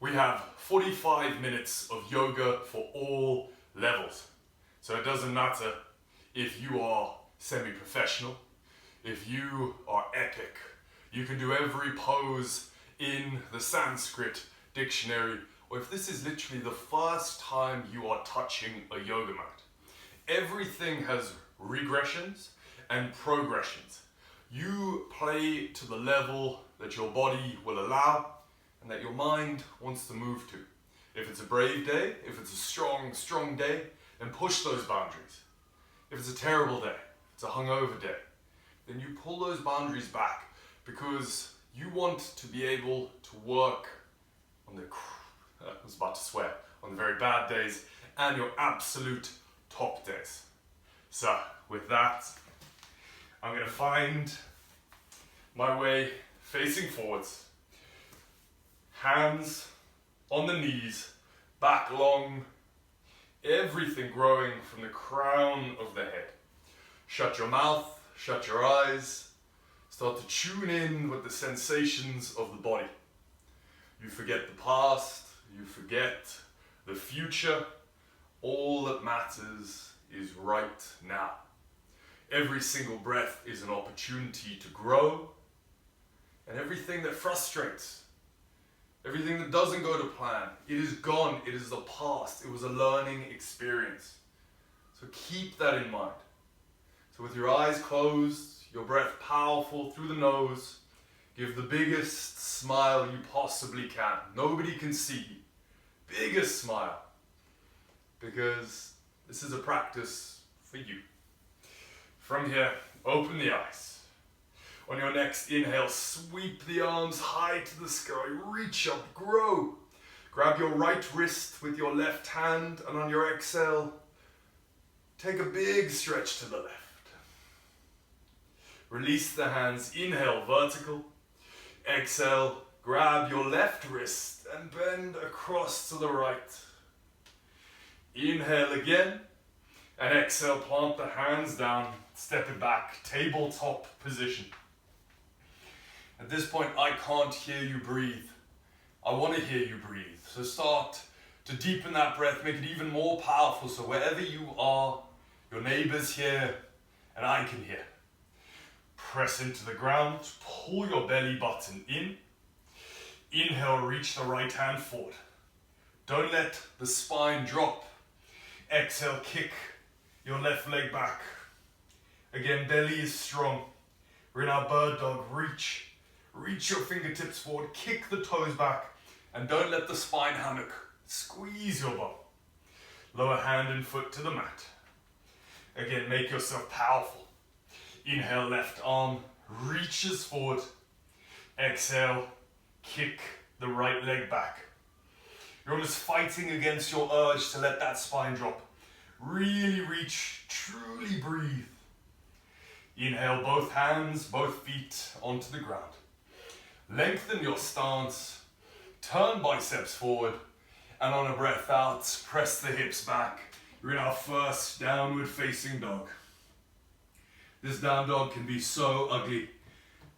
we have 45 minutes of yoga for all levels. So it doesn't matter if you are semi-professional, if you are epic, you can do every pose in the Sanskrit dictionary, or if this is literally the first time you are touching a yoga mat. Everything has regressions and progressions. You play to the level that your body will allow and that your mind wants to move to. If it's a brave day, if it's a strong day, then push those boundaries. If it's a terrible day, if it's a hungover day, then you pull those boundaries back because you want to be able to work on the, I was about to swear, on the very bad days and your absolute top days. So with that, I'm going to find my way facing forwards, hands on the knees, back long, everything growing from the crown of the head. Shut your mouth, shut your eyes, start to tune in with the sensations of the body. You forget the past, you forget the future. All that matters is right now. Every single breath is an opportunity to grow, and everything that frustrates, everything that doesn't go to plan, it is gone, it is the past, it was a learning experience. So keep that in mind. So with your eyes closed, your breath powerful through the nose, give the biggest smile you possibly can. Nobody can see you. Biggest smile. Because this is a practice for you. From here, open the eyes. On your next inhale, sweep the arms high to the sky, reach up, grow. Grab your right wrist with your left hand, and on your exhale, take a big stretch to the left. Release the hands, inhale, vertical. Exhale, grab your left wrist and bend across to the right. Inhale again, and exhale, plant the hands down, step it back, tabletop position. At this point, I can't hear you breathe. I want to hear you breathe. So start to deepen that breath, make it even more powerful. So wherever you are, your neighbor's here, and I can hear. Press into the ground, pull your belly button in. Inhale, reach the right hand forward. Don't let the spine drop. Exhale, kick your left leg back. Again, belly is strong. We're in our bird dog. Reach your fingertips forward, kick the toes back, and don't let the spine hammock. Squeeze your bum. Lower hand and foot to the mat. Again, make yourself powerful. Inhale, left arm reaches forward. Exhale, kick the right leg back. You're almost fighting against your urge to let that spine drop. Really reach, truly breathe. Inhale, both hands, both feet onto the ground. Lengthen your stance, turn biceps forward, and on a breath out, press the hips back. You're in our first downward facing dog. This down dog can be so ugly.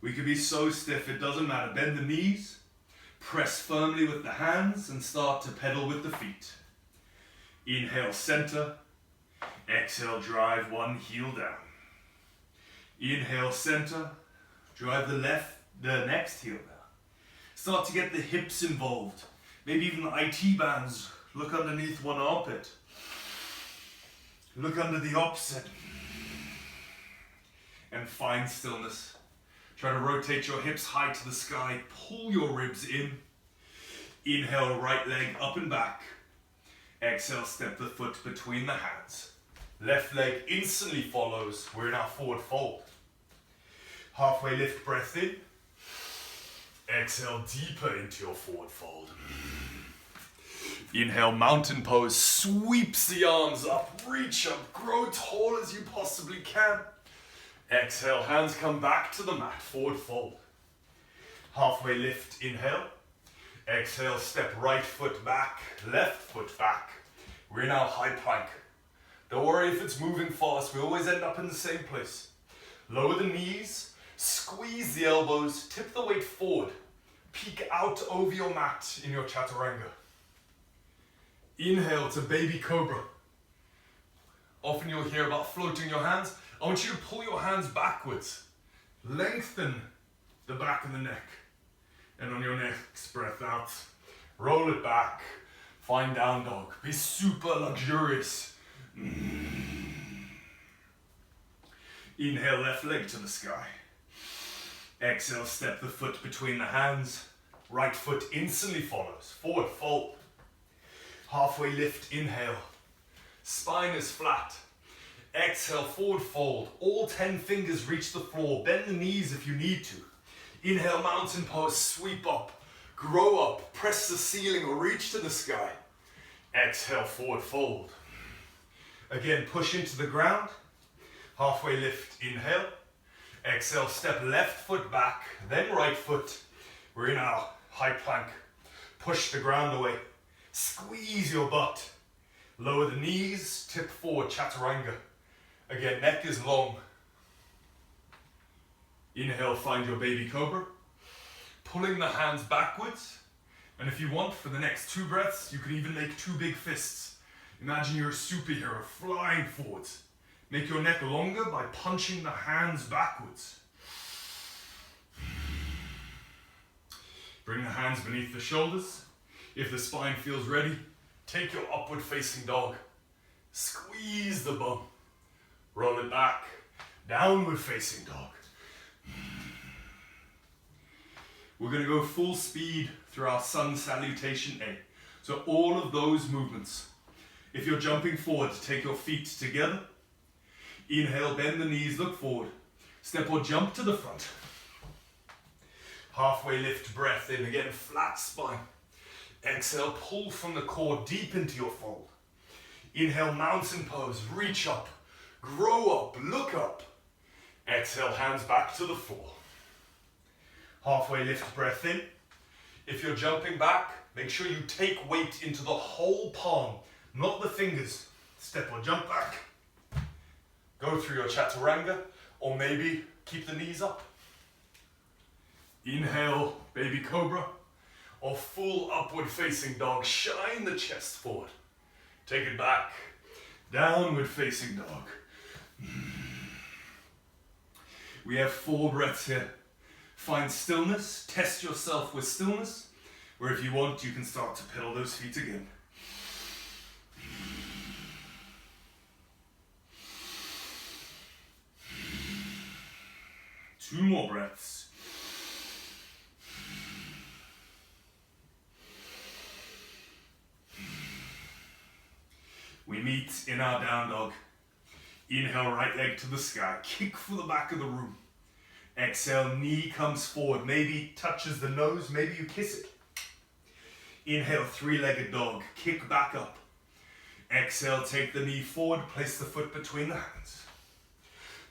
We can be so stiff, it doesn't matter. Bend the knees, press firmly with the hands, and start to pedal with the feet. Inhale, center. Exhale, drive one heel down. Inhale, center. Drive the next heel down. Start to get the hips involved. Maybe even the IT bands. Look underneath one armpit. Look under the opposite. And find stillness. Try to rotate your hips high to the sky. Pull your ribs in. Inhale, right leg up and back. Exhale, step the foot between the hands. Left leg instantly follows. We're in our forward fold. Halfway lift, breath in. Exhale, deeper into your forward fold. Inhale, mountain pose. Sweeps the arms up. Reach up. Grow tall as you possibly can. Exhale, hands come back to the mat. Forward fold. Halfway lift, inhale. Exhale, step right foot back, left foot back. We're in our high plank. Don't worry if it's moving fast, we always end up in the same place. Lower the knees, squeeze the elbows, tip the weight forward. Peek out over your mat in your chaturanga. Inhale to baby cobra. Often you'll hear about floating your hands. I want you to pull your hands backwards. Lengthen the back of the neck. And on your next breath out, roll it back. Find down dog. Be super luxurious. Inhale, left leg to the sky. Exhale, step the foot between the hands. Right foot instantly follows. Forward fold. Halfway lift, inhale. Spine is flat. Exhale, forward fold. All 10 fingers reach the floor. Bend the knees if you need to. Inhale, mountain pose, sweep up. Grow up, press the ceiling or reach to the sky. Exhale, forward fold. Again, push into the ground. Halfway lift, inhale. Exhale, step left foot back, then right foot. We're in our high plank. Push the ground away. Squeeze your butt. Lower the knees, tip forward, chaturanga. Again, neck is long. Inhale, find your baby cobra. Pulling the hands backwards. And if you want, for the next 2 breaths, you could even make 2 big fists. Imagine you're a superhero flying forwards. Make your neck longer by punching the hands backwards. Bring the hands beneath the shoulders. If the spine feels ready, take your upward facing dog. Squeeze the bum. Roll it back. Downward facing dog. We're going to go full speed through our sun salutation A. So all of those movements. If you're jumping forward, take your feet together. Inhale, bend the knees, look forward. Step or jump to the front. Halfway lift, breath in. Again, flat spine. Exhale, pull from the core deep into your fold. Inhale, mountain pose, reach up. Grow up, look up. Exhale, hands back to the floor. Halfway lift, breath in. If you're jumping back, make sure you take weight into the whole palm, not the fingers. Step or jump back. Go through your chaturanga, or maybe keep the knees up. Inhale, baby cobra, or full upward facing dog. Shine the chest forward. Take it back. Downward facing dog. We have 4 breaths here. Find stillness, test yourself with stillness, or if you want, you can start to pedal those feet again. Two more breaths. We meet in our down dog. Inhale, right leg to the sky. Kick for the back of the room. Exhale, knee comes forward. Maybe touches the nose, maybe you kiss it. Inhale, 3-legged dog. Kick back up. Exhale, take the knee forward. Place the foot between the hands.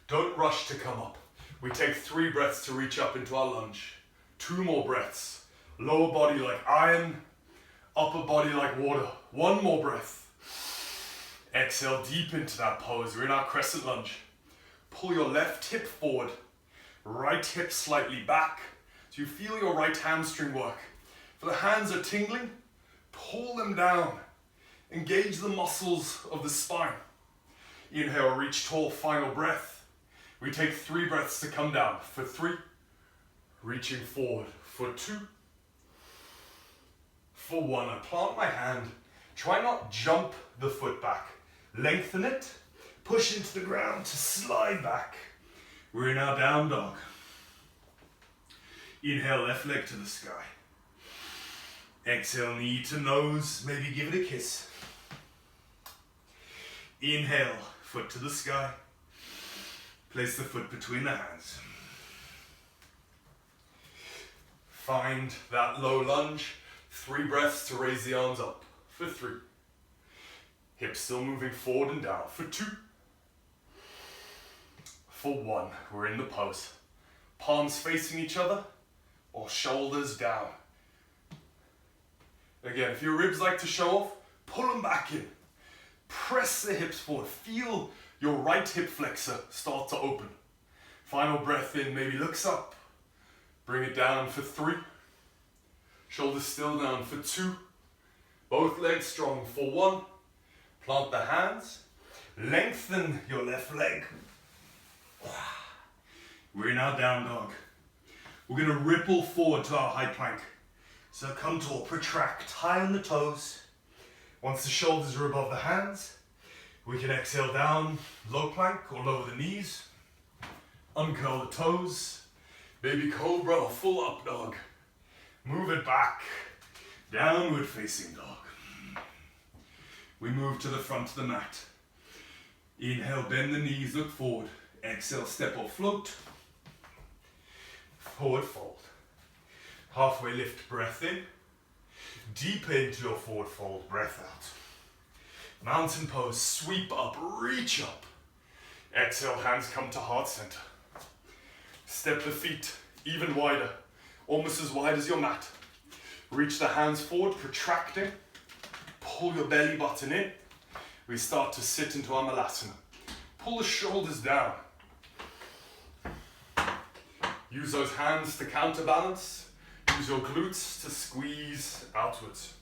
Don't rush to come up. We take 3 breaths to reach up into our lunge. 2 more breaths. Lower body like iron. Upper body like water. 1 more breath. Exhale deep into that pose. We're in our crescent lunge. Pull your left hip forward. Right hip slightly back. So you feel your right hamstring work. If the hands are tingling, pull them down. Engage the muscles of the spine. Inhale, reach tall, final breath. We take 3 breaths to come down. For 3, reaching forward. For 2, for 1. I plant my hand. Try not jump the foot back. Lengthen it. Push into the ground to slide back. We're in our down dog. Inhale, left leg to the sky. Exhale, knee to nose. Maybe give it a kiss. Inhale, foot to the sky. Place the foot between the hands. Find that low lunge. 3 breaths to raise the arms up. For 3. Hips still moving forward and down. For 2. For 1. We're in the pose. Palms facing each other or shoulders down. Again, if your ribs like to show off, pull them back in. Press the hips forward. Feel your right hip flexor start to open. Final breath in, maybe looks up. Bring it down for 3. Shoulders still down for 2. Both legs strong for 1. Plant the hands. Lengthen your left leg. We're in our down dog. We're going to ripple forward to our high plank. So come tall, protract, high on the toes. Once the shoulders are above the hands, we can exhale down, low plank or lower the knees. Uncurl the toes. Baby cobra or full up dog. Move it back. Downward facing dog. We move to the front of the mat. Inhale, bend the knees, look forward. Exhale, step or float. Forward fold. Halfway lift, breath in. Deep into your forward fold, breath out. Mountain pose, sweep up, reach up. Exhale, hands come to heart center. Step the feet even wider, almost as wide as your mat. Reach the hands forward, protracting. Pull your belly button in. We start to sit into our Malasana. Pull the shoulders down. Use those hands to counterbalance. Use your glutes to squeeze outwards.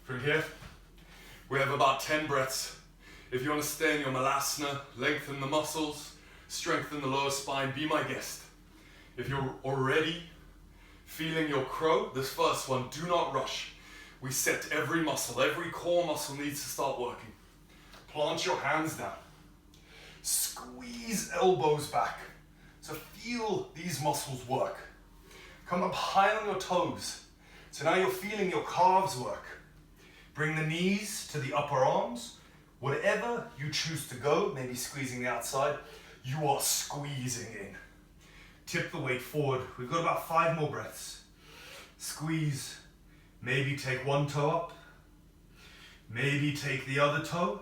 From here, we have about 10 breaths. If you want to stay in your Malasana, lengthen the muscles, strengthen the lower spine, be my guest. If you're already feeling your crow, this first one, do not rush. We set every muscle, every core muscle needs to start working. Plant your hands down. Squeeze elbows back. So feel these muscles work. Come up high on your toes. So now you're feeling your calves work. Bring the knees to the upper arms. Whatever you choose to go, maybe squeezing the outside, you are squeezing in. Tip the weight forward. We've got about 5 more breaths. Squeeze. Maybe take one toe up. Maybe take the other toe.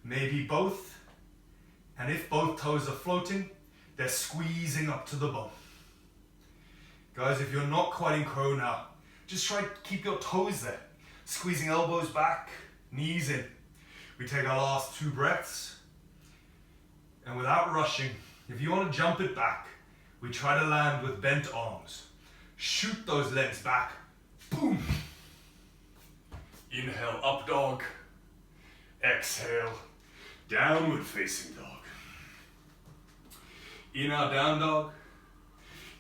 Maybe both. And if both toes are floating, they're squeezing up to the bone. Guys, if you're not quite in crow now, just try to keep your toes there. Squeezing elbows back, knees in. We take our last 2 breaths. And without rushing, if you want to jump it back, we try to land with bent arms. Shoot those legs back. Boom. Inhale, up dog. Exhale, downward facing dog. In our down dog,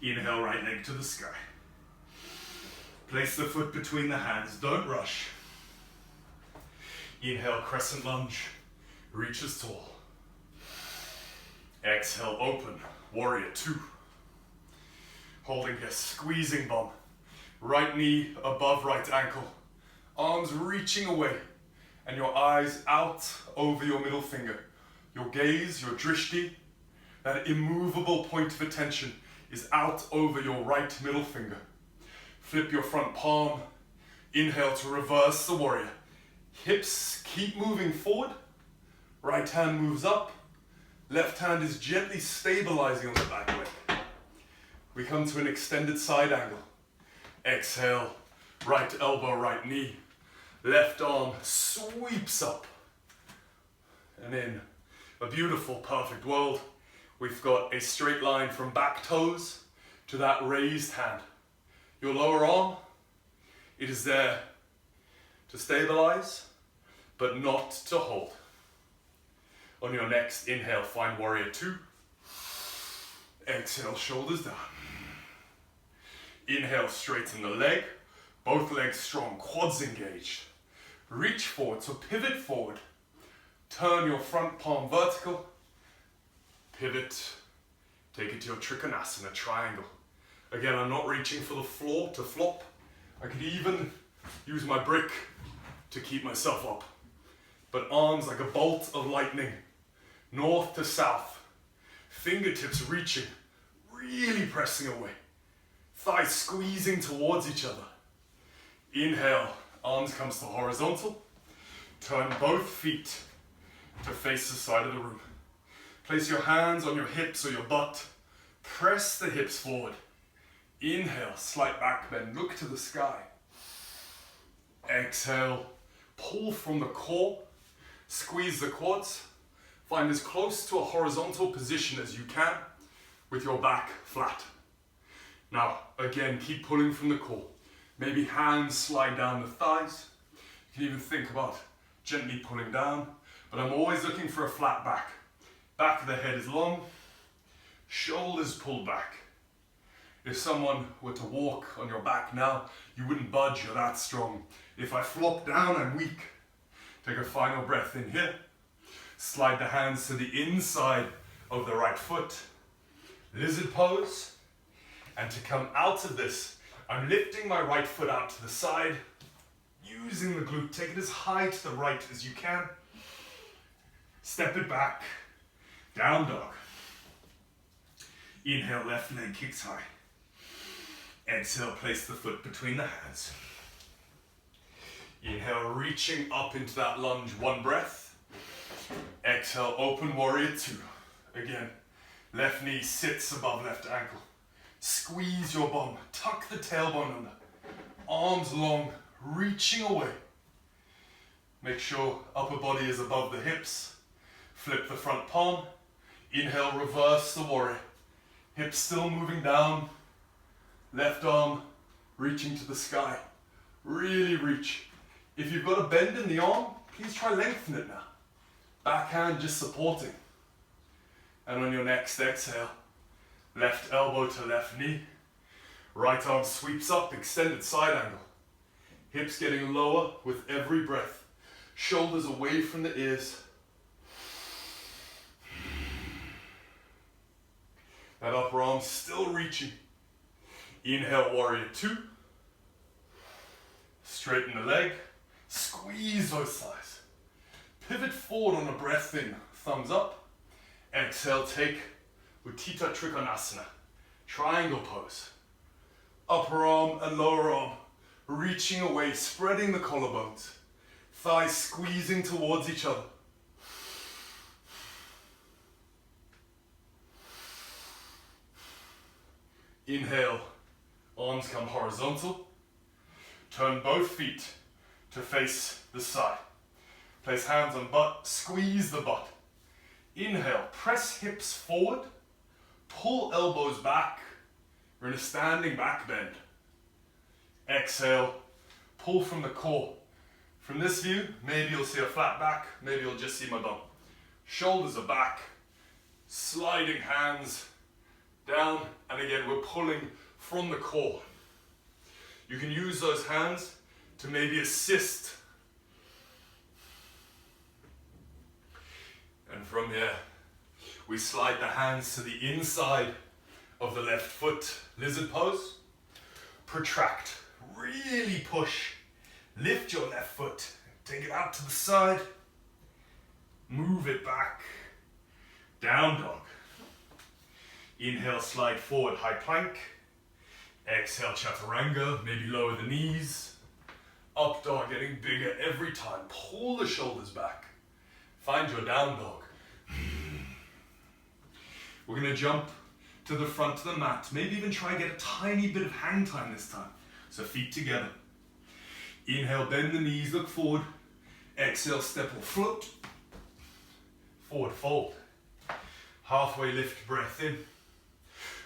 inhale, right leg to the sky. Place the foot between the hands, don't rush. Inhale, crescent lunge, reach as tall. Exhale, open, warrior 2. Holding here, squeezing bum. Right knee above right ankle. Arms reaching away. And your eyes out over your middle finger. Your gaze, your drishti, that immovable point of attention is out over your right middle finger. Flip your front palm. Inhale to reverse the warrior. Hips keep moving forward. Right hand moves up. Left hand is gently stabilizing on the back leg. We come to an extended side angle. Exhale, right elbow, right knee. Left arm sweeps up. And in a beautiful, perfect world, we've got a straight line from back toes to that raised hand. Your lower arm, it is there to stabilize, but not to hold. On your next inhale, find warrior 2. Exhale, shoulders down. Inhale, straighten the leg. Both legs strong, quads engaged. Reach forward, so pivot forward. Turn your front palm vertical. Pivot. Take it to your Trikonasana, triangle. Again, I'm not reaching for the floor to flop. I could even use my brick to keep myself up. But arms like a bolt of lightning. North to south. Fingertips reaching. Really pressing away. Thighs squeezing towards each other. Inhale, arms comes to horizontal. Turn both feet to face the side of the room. Place your hands on your hips or your butt. Press the hips forward. Inhale, slight back bend, look to the sky. Exhale, pull from the core, squeeze the quads. Find as close to a horizontal position as you can with your back flat. Now, again, keep pulling from the core. Maybe hands slide down the thighs. You can even think about gently pulling down, but I'm always looking for a flat back. Back of the head is long, shoulders pulled back. If someone were to walk on your back now, you wouldn't budge, you're that strong. If I flop down, I'm weak. Take a final breath in here. Slide the hands to the inside of the right foot. Lizard pose. And to come out of this, I'm lifting my right foot out to the side, using the glute. Take it as high to the right as you can. Step it back. Down dog. Inhale, left leg kicks high. Exhale, place the foot between the hands. Inhale, reaching up into that lunge, one breath. Exhale, open warrior two. Again, left knee sits above left ankle. Squeeze your bum, tuck the tailbone under. Arms long, reaching away. Make sure upper body is above the hips. Flip the front palm. Inhale, reverse the warrior. Hips still moving down. Left arm reaching to the sky. Really reach. If you've got a bend in the arm, please try lengthen it now. Backhand just supporting. And on your next exhale, left elbow to left knee. Right arm sweeps up, extended side angle. Hips getting lower with every breath. Shoulders away from the ears. That upper arm still reaching. Inhale, warrior two. Straighten the leg. Squeeze those thighs. Pivot forward on a breath in. Thumbs up. Exhale, take Utthita Trikonasana. Triangle pose. Upper arm and lower arm reaching away, spreading the collarbones. Thighs squeezing towards each other. Inhale, arms come horizontal. Turn both feet to face the side. Place hands on butt, squeeze the butt. Inhale, press hips forward, pull elbows back. We're in a standing back bend. Exhale, pull from the core. From this view, maybe you'll see a flat back, maybe you'll just see my bum. Shoulders are back, sliding hands down, and again we're pulling from the core. You can use those hands to maybe assist. And from here, we slide the hands to the inside of the left foot, lizard pose. Protract, really push. Lift your left foot, take it out to the side. Move it back. Down dog. Inhale, slide forward, high plank. Exhale, chaturanga, maybe lower the knees. Up dog, getting bigger every time. Pull the shoulders back. Find your down dog. We're gonna jump to the front of the mat. Maybe even try and get a tiny bit of hang time this time. So feet together. Inhale, bend the knees, look forward. Exhale, step or float. Forward fold. Halfway lift, breath in.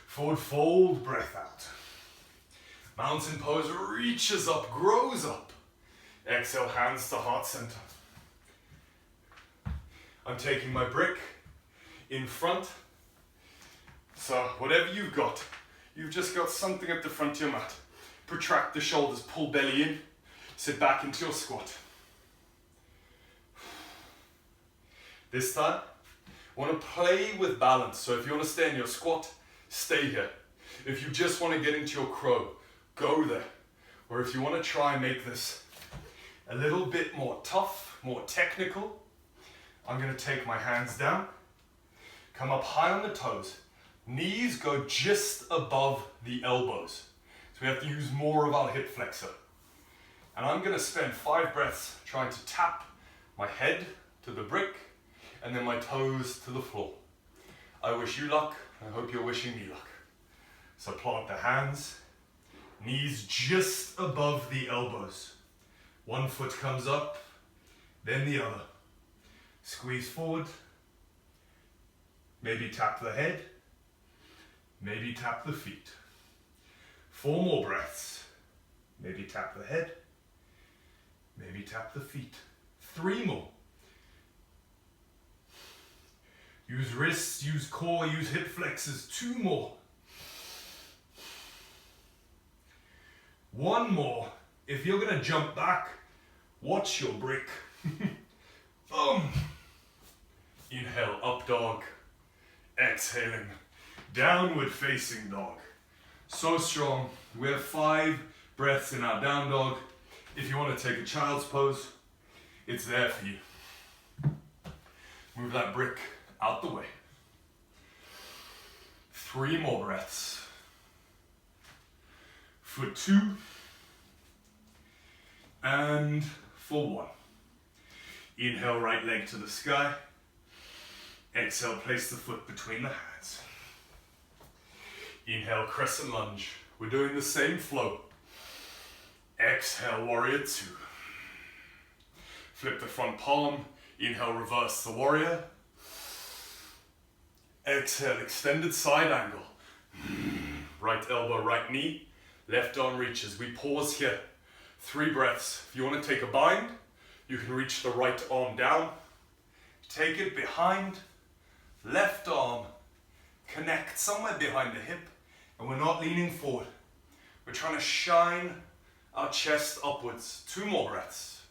Forward fold, breath out. Mountain pose reaches up, grows up. Exhale, hands to heart center. I'm taking my brick in front. So whatever you've got, you've just got something at the front of your mat. Protract the shoulders, pull belly in, sit back into your squat. This time, I want to play with balance. So if you want to stay in your squat, stay here. If you just want to get into your crow, go there. Or if you want to try and make this a little bit more tough, more technical, I'm going to take my hands down, come up high on the toes. Knees go just above the elbows. So we have to use more of our hip flexor. And I'm going to spend 5 breaths trying to tap my head to the brick and then my toes to the floor. I wish you luck. I hope you're wishing me luck. So plant the hands, knees just above the elbows. One foot comes up, then the other. Squeeze forward. Maybe tap the head. Maybe tap the feet. 4 more breaths. Maybe tap the head. Maybe tap the feet. 3 more. Use wrists, use core, use hip flexors. 2 more. 1 more. If you're gonna jump back, watch your brick. Boom. Inhale, up dog. Exhaling, downward facing dog. So strong. We have 5 breaths in our down dog. If you want to take a child's pose, it's there for you. Move that brick out the way. 3 more breaths. For 2 and for 1. Inhale, right leg to the sky. Exhale, place the foot between the hands. Inhale, crescent lunge. We're doing the same flow. Exhale, warrior 2. Flip the front palm. Inhale, reverse the warrior. Exhale, extended side angle. Right elbow, right knee. Left arm reaches. We pause here. 3 breaths. If you want to take a bind, you can reach the right arm down. Take it behind. Left arm. Connect somewhere behind the hip. And we're not leaning forward. We're trying to shine our chest upwards. 2 more breaths.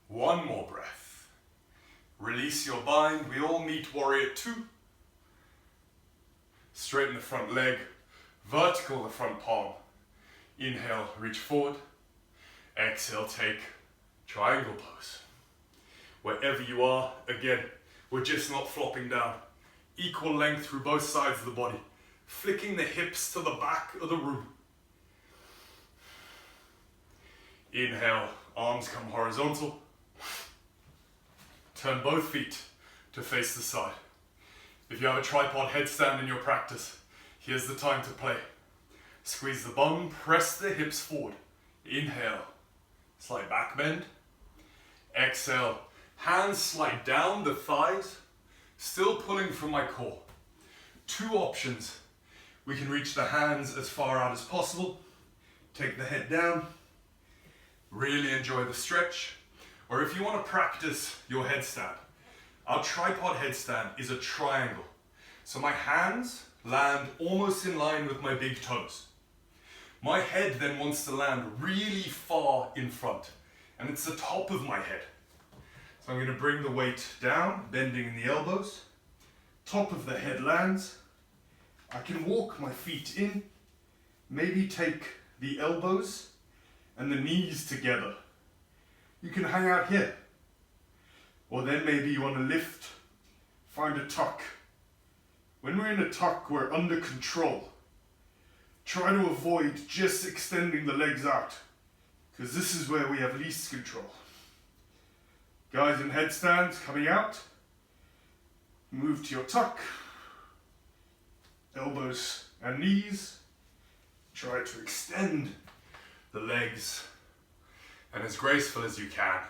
1 more breath. Release your bind. We all meet warrior 2. Straighten the front leg. Vertical the front palm. Inhale, reach forward. Exhale, take triangle pose. Wherever you are, again, we're just not flopping down. Equal length through both sides of the body. Flicking the hips to the back of the room. Inhale, arms come horizontal. Turn both feet to face the side. If you have a tripod headstand in your practice, here's the time to play. Squeeze the bum, press the hips forward. Inhale, slight back bend. Exhale, hands slide down the thighs, still pulling from my core. 2 options. We can reach the hands as far out as possible. Take the head down. Really enjoy the stretch. Or if you want to practice your headstand, our tripod headstand is a triangle. So my hands land almost in line with my big toes. My head then wants to land really far in front, and it's the top of my head. So I'm going to bring the weight down, bending in the elbows. Top of the head lands. I can walk my feet in, maybe take the elbows and the knees together. You can hang out here. Or then maybe you want to lift, find a tuck. When we're in a tuck, we're under control. Try to avoid just extending the legs out, because this is where we have least control. Guys in headstands coming out, move to your tuck, elbows and knees, try to extend the legs, and as graceful as you can,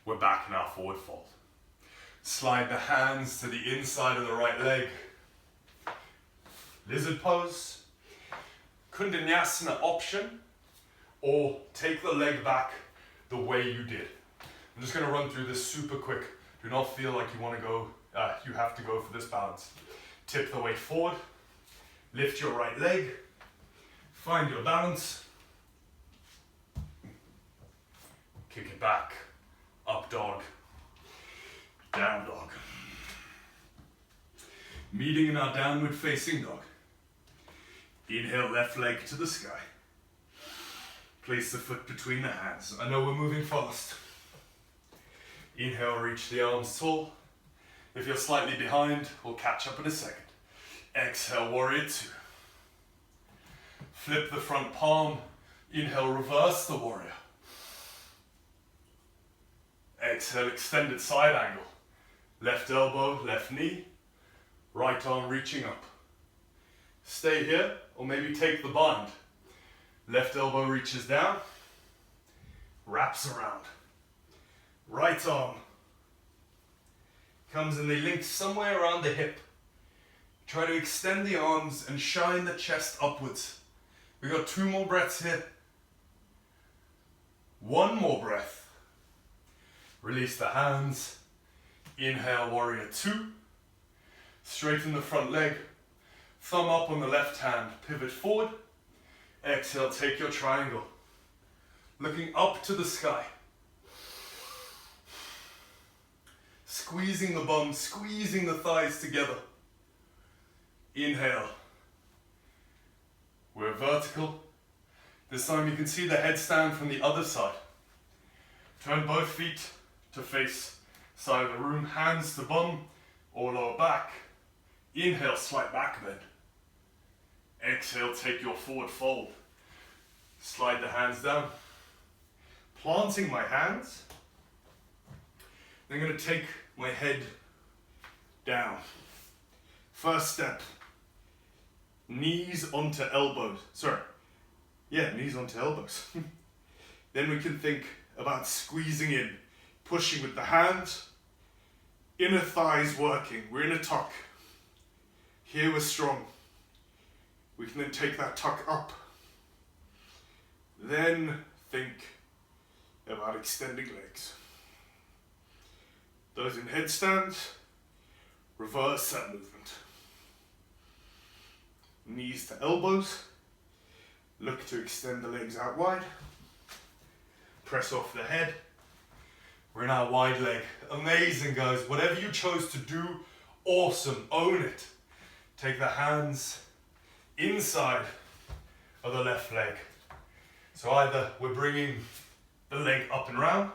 we're back in our forward fold. Slide the hands to the inside of the right leg. Lizard pose. Vinyasa option, or take the leg back the way you did. I'm just going to run through this super quick. Do not feel like you want to go, you have to go for this balance. Tip the weight forward, lift your right leg, find your balance, kick it back, up dog, down dog. Meeting in our downward facing dog. Inhale, left leg to the sky. Place the foot between the hands. I know we're moving fast. Inhale, reach the arms tall. If you're slightly behind, we'll catch up in a second. Exhale, warrior 2. Flip the front palm. Inhale, reverse the warrior. Exhale, extended side angle. Left elbow, left knee. Right arm reaching up. Stay here, or maybe take the bind. Left elbow reaches down, wraps around. Right arm comes and they link somewhere around the hip. Try to extend the arms and shine the chest upwards. We got 2 more breaths here. 1 more breath. Release the hands. Inhale, warrior 2. Straighten the front leg. Thumb up on the left hand, pivot forward. Exhale, take your triangle. Looking up to the sky. Squeezing the bum, squeezing the thighs together. Inhale. We're vertical. This time you can see the headstand from the other side. Turn both feet to face side of the room, hands to bum or lower back. Inhale, slight back bend. Exhale, take your forward fold. Slide the hands down. Planting my hands. I'm going to take my head down. First step. Knees onto elbows. Knees onto elbows. Then we can think about squeezing in, pushing with the hands. Inner thighs working. We're in a tuck. Here we're strong. We can then take that tuck up. Then think about extending legs. Those in headstands, reverse that movement. Knees to elbows. Look to extend the legs out wide. Press off the head. We're in our wide leg. Amazing, guys. Whatever you chose to do, awesome. Own it. Take the hands inside of the left leg. So either we're bringing the leg up and round,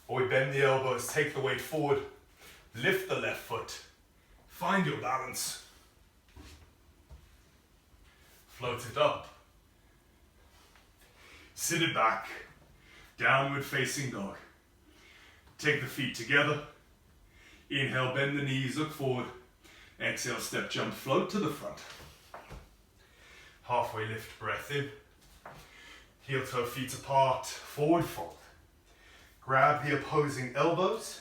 or we bend the elbows, take the weight forward, lift the left foot, find your balance, float it up, sit it back, downward facing dog. Take the feet together, inhale, bend the knees, look forward, exhale, step, jump, float to the front. Halfway lift, breath in. Heel toe feet apart, forward fold. Grab the opposing elbows.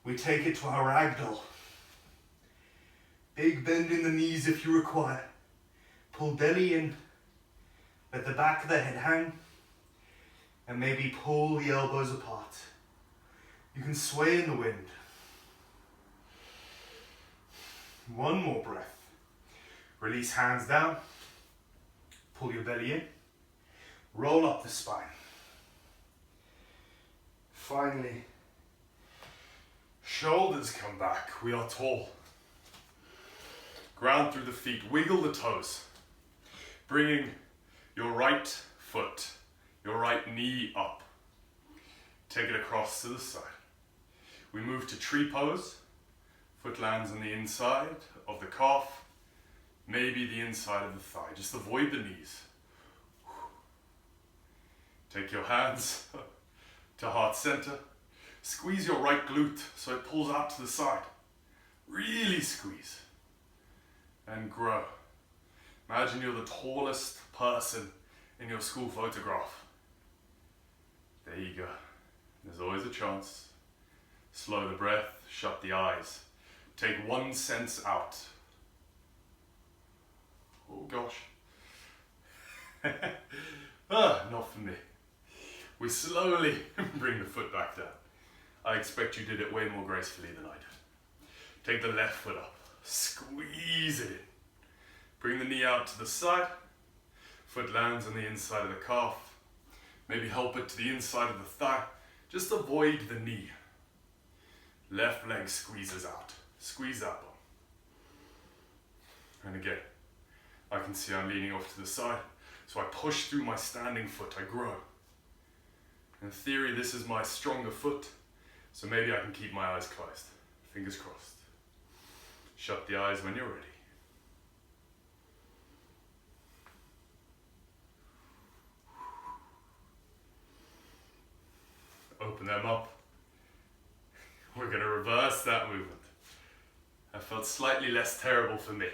We take it to our ragdoll. Big bend in the knees if you require. Pull belly in. Let the back of the head hang. And maybe pull the elbows apart. You can sway in the wind. 1 more breath. Release hands down. Pull your belly in. Roll up the spine. Finally, shoulders come back. We are tall. Ground through the feet. Wiggle the toes. Bringing your right foot, your right knee up. Take it across to the side. We move to tree pose. Foot lands on the inside of the calf. Maybe the inside of the thigh. Just avoid the knees. Take your hands to heart center. Squeeze your right glute so it pulls out to the side. Really squeeze. And grow. Imagine you're the tallest person in your school photograph. There you go. There's always a chance. Slow the breath, shut the eyes. Take 1 sense out. Oh gosh. Not for me. We slowly bring the foot back down. I expect you did it way more gracefully than I did. Take the left foot up. Squeeze it in. Bring the knee out to the side. Foot lands on the inside of the calf. Maybe help it to the inside of the thigh. Just avoid the knee. Left leg squeezes out. Squeeze that bone. And again, I can see I'm leaning off to the side. So I push through my standing foot. I grow. In theory, this is my stronger foot. So maybe I can keep my eyes closed. Fingers crossed. Shut the eyes when you're ready. Open them up. We're going to reverse that movement. That felt slightly less terrible for me.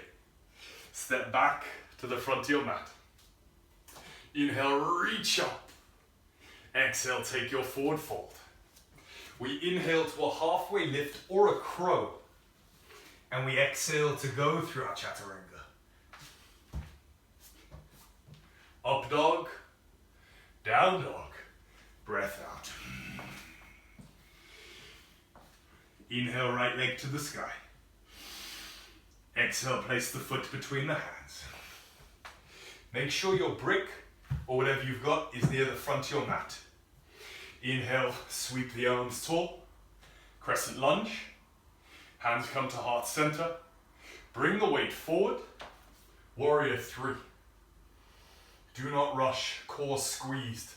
Step back to the front of your mat. Inhale, reach up. Exhale, take your forward fold. We inhale to a halfway lift or a crow. And we exhale to go through our chaturanga. Up dog, down dog, breath out. Inhale, right leg to the sky. Exhale, place the foot between the hands. Make sure your brick or whatever you've got is near the front of your mat. Inhale, sweep the arms tall. Crescent lunge. Hands come to heart center. Bring the weight forward. Warrior 3. Do not rush, core squeezed.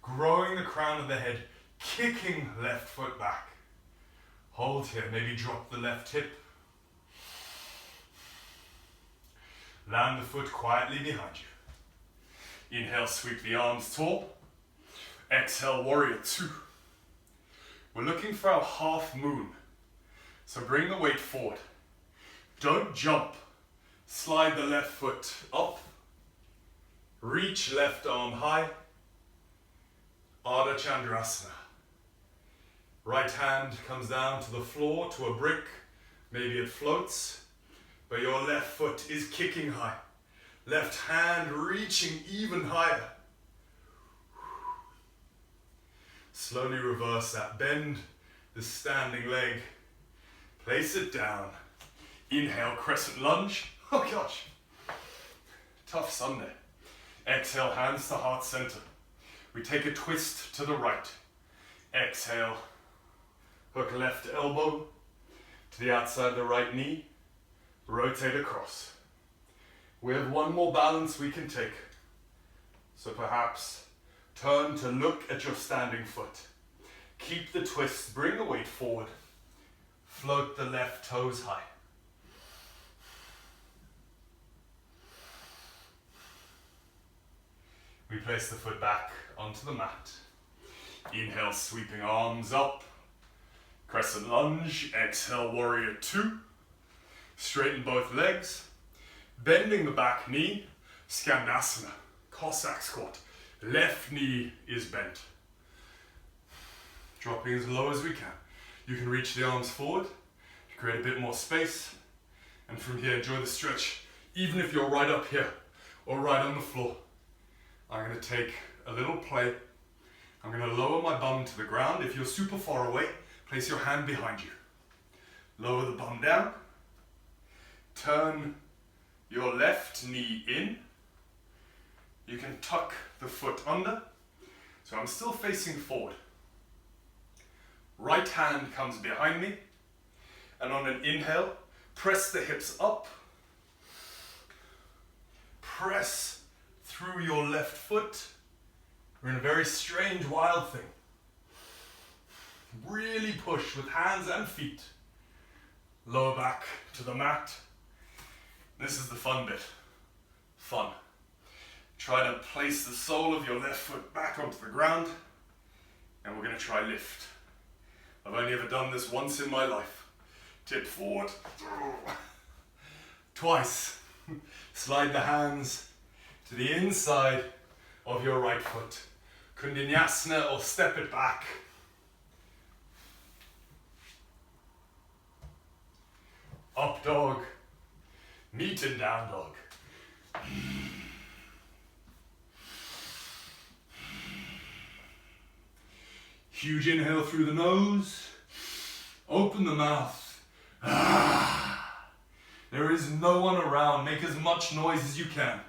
Growing the crown of the head, kicking left foot back. Hold here, maybe drop the left hip. Land the foot quietly behind you. Inhale, sweep the arms tall. Exhale, warrior 2. We're looking for our half moon. So bring the weight forward. Don't jump. Slide the left foot up. Reach left arm high. Ardha Chandrasana. Right hand comes down to the floor, to a brick. Maybe it floats, but your left foot is kicking high. Left hand reaching even higher. Slowly reverse that. Bend the standing leg. Place it down. Inhale, crescent lunge. Oh gosh. Tough Sunday. Exhale, hands to heart center. We take a twist to the right. Exhale. Hook left elbow to the outside of the right knee. Rotate across. We have one more balance we can take. So perhaps turn to look at your standing foot. Keep the twist, bring the weight forward. Float the left toes high. We place the foot back onto the mat. Inhale, sweeping arms up. Crescent lunge, exhale, warrior 2. Straighten both legs. Bending the back knee, Skandasana, Cossack squat. Left knee is bent. Dropping as low as we can. You can reach the arms forward to create a bit more space. And from here, enjoy the stretch, even if you're right up here or right on the floor. I'm going to take a little play. I'm going to lower my bum to the ground. If you're super far away, place your hand behind you. Lower the bum down. Turn your left knee in. You can tuck the foot under. So I'm still facing forward. Right hand comes behind me. And on an inhale, press the hips up. Press through your left foot. We're in a very strange, wild thing. Really push with hands and feet. Lower back to the mat. This is the fun bit. Fun. Try to place the sole of your left foot back onto the ground. And we're going to try lift. I've only ever done this once in my life. Tip forward. Twice. Slide the hands to the inside of your right foot. Vinyasa or step it back. Up dog. Meet and down dog. Huge inhale through the nose. Open the mouth. There is no one around. Make as much noise as you can.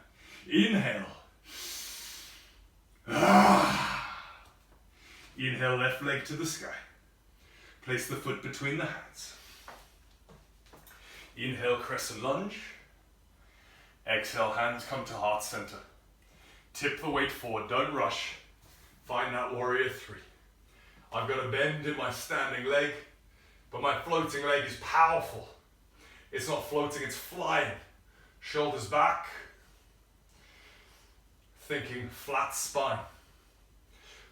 Inhale. Inhale, left leg to the sky. Place the foot between the hands. Inhale, crescent lunge. Exhale, hands come to heart center. Tip the weight forward, don't rush. Find that warrior 3. I've got a bend in my standing leg, but my floating leg is powerful. It's not floating, it's flying. Shoulders back. Thinking flat spine.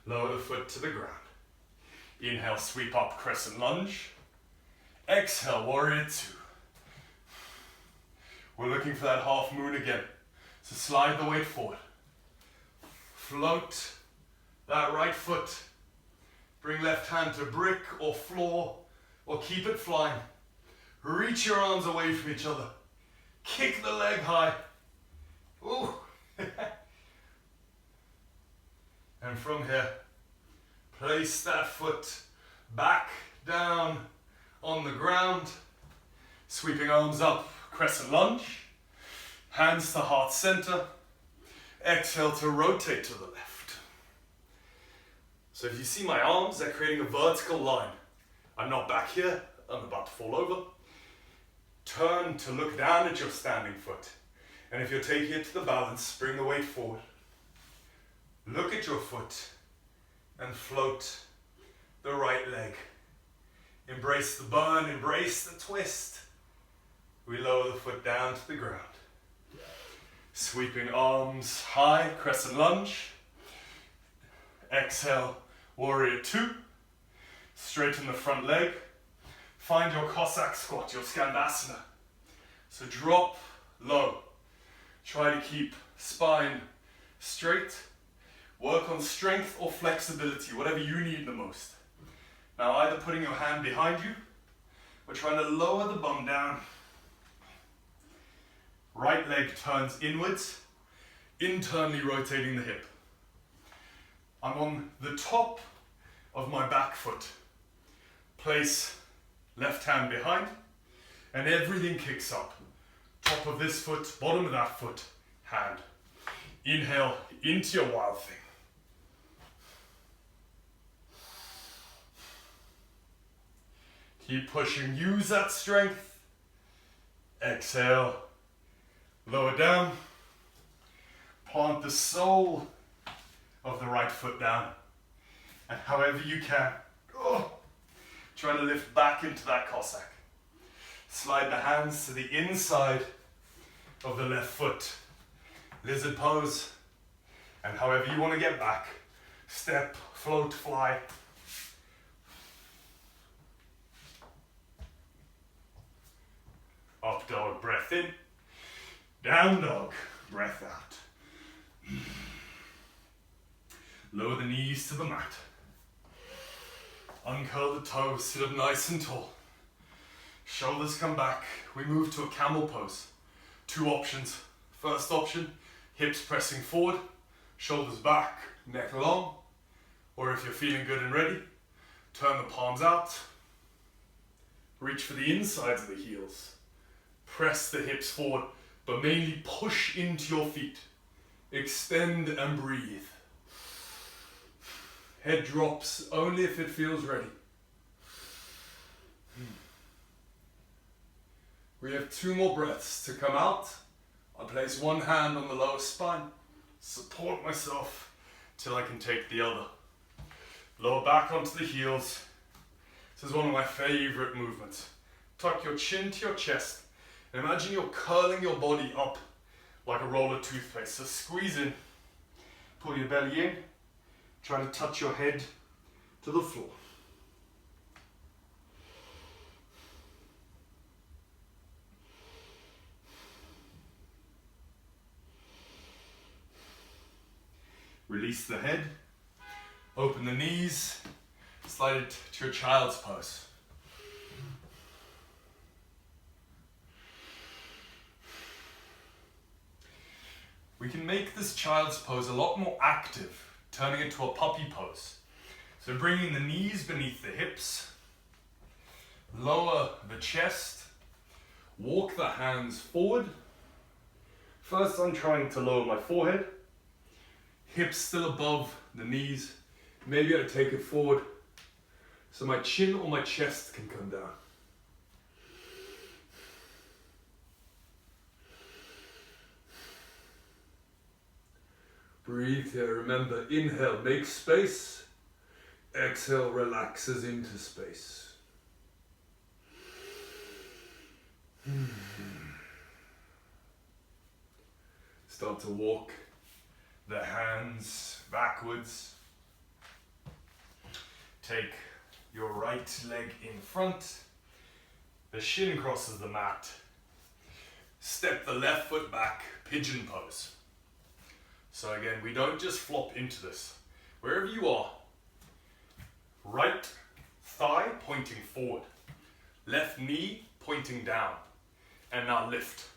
Lower the foot to the ground. Inhale, sweep up, crescent lunge. Exhale, warrior 2. We're looking for that half moon again. So slide the weight forward. Float that right foot. Bring left hand to brick or floor, or keep it flying. Reach your arms away from each other. Kick the leg high. Ooh. And from here, place that foot back down on the ground. Sweeping arms up, crescent lunge. Hands to heart center. Exhale to rotate to the left. So if you see my arms, they're creating a vertical line. I'm not back here, I'm about to fall over. Turn to look down at your standing foot. And if you're taking it to the balance, bring the weight forward. Look at your foot and float the right leg. Embrace the burn, embrace the twist. We lower the foot down to the ground. Sweeping arms high, crescent lunge. Exhale, warrior two. Straighten the front leg. Find your Cossack squat, your Skandasana. So drop low. Try to keep spine straight. Work on strength or flexibility, whatever you need the most. Now either putting your hand behind you or trying to lower the bum down. Right leg turns inwards, internally rotating the hip. I'm on the top of my back foot. Place left hand behind and everything kicks up. Top of this foot, bottom of that foot, hand. Inhale into your wild thing. Keep pushing, use that strength. Exhale, lower down. Plant the sole of the right foot down. And however you can, try to lift back into that Cossack. Slide the hands to the inside of the left foot. Lizard pose. And however you want to get back, step, float, fly. Up dog, breath in. Down dog, breath out. Lower the knees to the mat. Uncurl the toes, sit up nice and tall. Shoulders come back. We move to a camel pose. Two options. First option, hips pressing forward, shoulders back, neck long. Or if you're feeling good and ready, turn the palms out. Reach for the insides of the heels. Press the hips forward, but mainly push into your feet. Extend and breathe. Head drops only if it feels ready. We have 2 more breaths to come out. I'll place one hand on the lower spine, support myself till I can take the other. Lower back onto the heels. This is one of my favorite movements. Tuck your chin to your chest. Imagine you're curling your body up like a roll of toothpaste. So squeeze in, pull your belly in, try to touch your head to the floor. Release the head, open the knees, slide it to your child's pose. We can make this child's pose a lot more active, turning it to a puppy pose. So bringing the knees beneath the hips, lower the chest, walk the hands forward. First I'm trying to lower my forehead, hips still above the knees. Maybe I take it forward so my chin or my chest can come down. Breathe here, remember, inhale, make space. Exhale, relaxes into space. Start to walk the hands backwards. Take your right leg in front. The shin crosses the mat. Step the left foot back, pigeon pose. So again, we don't just flop into this. Wherever you are, right thigh pointing forward, left knee pointing down. And now lift.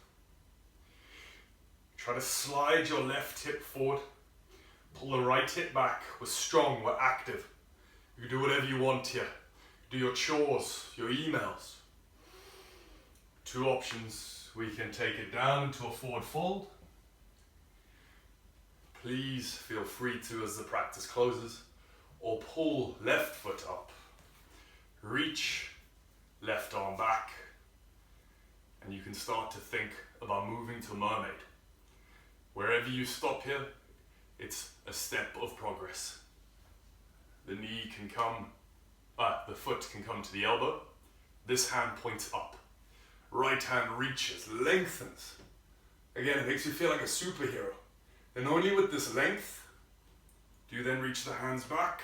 Try to slide your left hip forward. Pull the right hip back. We're strong, we're active. You can do whatever you want here. Do your chores, your emails. Two options. We can take it down into a forward fold. Please feel free to as the practice closes. Or pull left foot up. Reach left arm back. And you can start to think about moving to mermaid. Wherever you stop here, it's a step of progress. The knee can come, the foot can come to the elbow. This hand points up. Right hand reaches, lengthens. Again, it makes you feel like a superhero. And only with this length do you then reach the hands back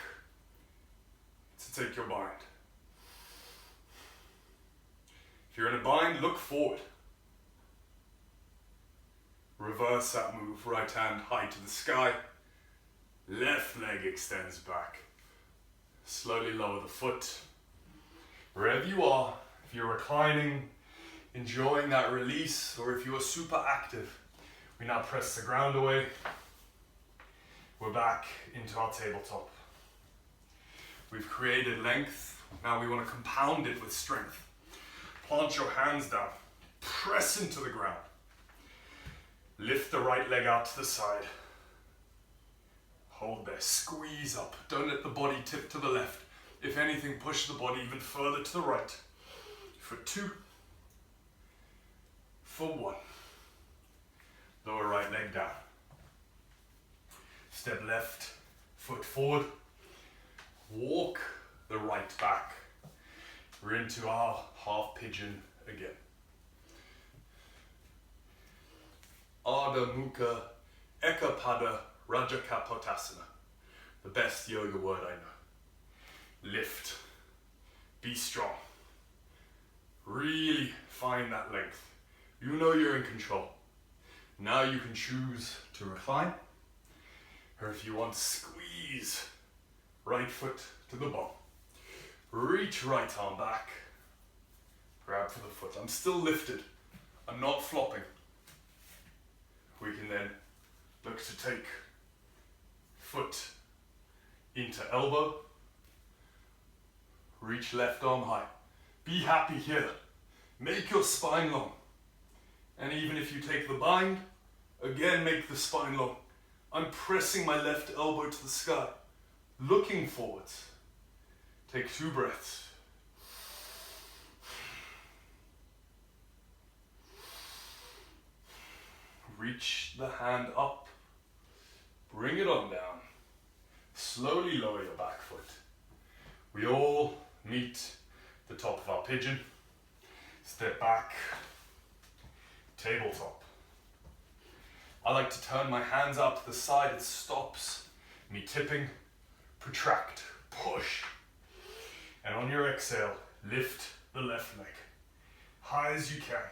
to take your bind. If you're in a bind, look forward. Reverse that move, right hand high to the sky. Left leg extends back. Slowly lower the foot. Wherever you are, if you're reclining, enjoying that release, or if you are super active, we now press the ground away. We're back into our tabletop. We've created length. Now we want to compound it with strength. Plant your hands down. Press into the ground. Lift the right leg out to the side. Hold there. Squeeze up. Don't let the body tip to the left. If anything, push the body even further to the right. For 2. For 1. Lower right leg down. Step left foot forward. Walk the right back. We're into our half pigeon again. Ardha Mukha Ekapada Rajakapotasana. The best yoga word I know. Lift. Be strong. Really find that length. You know you're in control. Now you can choose to recline. Or if you want, squeeze right foot to the bum. Reach right arm back. Grab for the foot. I'm still lifted. I'm not flopping. We can then look to take foot into elbow. Reach left arm high. Be happy here. Make your spine long. And even if you take the bind, again make the spine long. I'm pressing my left elbow to the sky, looking forwards. Take 2 breaths. Reach the hand up. Bring it on down. Slowly lower your back foot. We all meet the top of our pigeon. Step back. Tabletop. I like to turn my hands out to the side. It stops me tipping. Protract. Push. And on your exhale, lift the left leg. High as you can.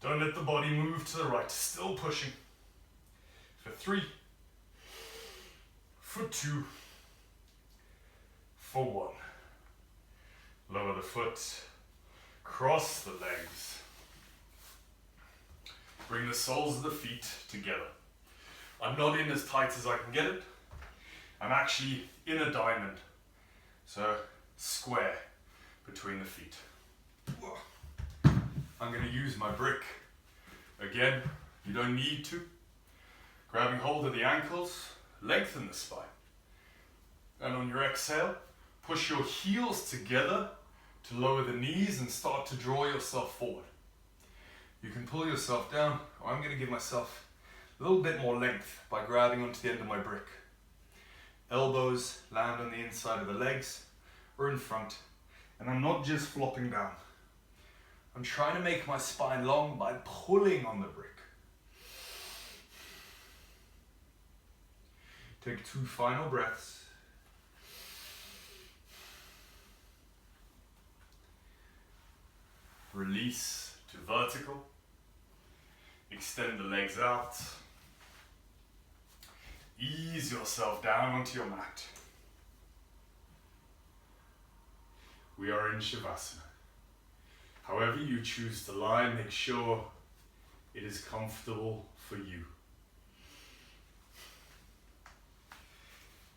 Don't let the body move to the right. Still pushing. For 3. For 2. For 1. Lower the foot. Cross the legs. Bring the soles of the feet together. I'm not in as tight as I can get it. I'm actually in a diamond. So square between the feet. I'm going to use my brick. Again, you don't need to. Grabbing hold of the ankles, lengthen the spine. And on your exhale, push your heels together to lower the knees and start to draw yourself forward. You can pull yourself down, or I'm going to give myself a little bit more length by grabbing onto the end of my brick. Elbows land on the inside of the legs or in front. And I'm not just flopping down. I'm trying to make my spine long by pulling on the brick. Take 2 final breaths. Release to vertical. Extend the legs out. Ease yourself down onto your mat. We are in Shavasana. However you choose to lie, make sure it is comfortable for you.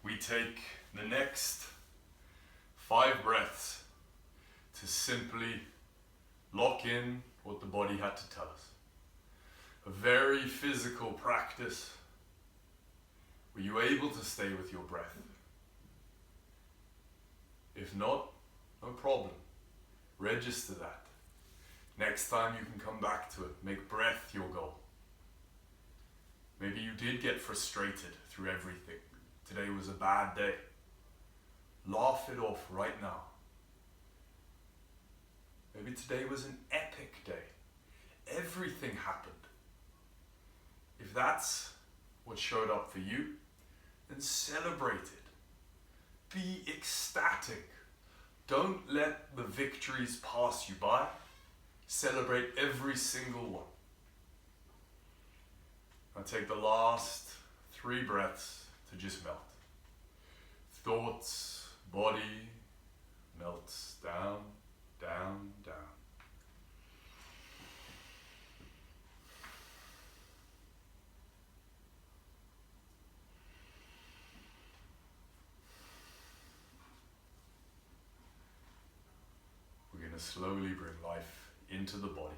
We take the next 5 breaths to simply lock in what the body had to tell us. A very physical practice. Were you able to stay with your breath? If not, no problem. Register that. Next time you can come back to it. Make breath your goal. Maybe you did get frustrated through everything. Today was a bad day. Laugh it off right now. Maybe today was an epic day. Everything happened. If that's what showed up for you, then celebrate it. Be ecstatic. Don't let the victories pass you by. Celebrate every single one. Now take the last 3 breaths to just melt. Thoughts, body melts down, down, down. We're going to slowly bring life into the body.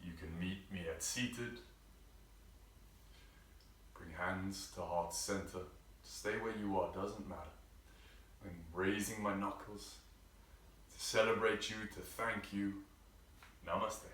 You can meet me at seated. Bring hands to heart center. Stay where you are, doesn't matter. I'm raising my knuckles to celebrate you, to thank you. Namaste.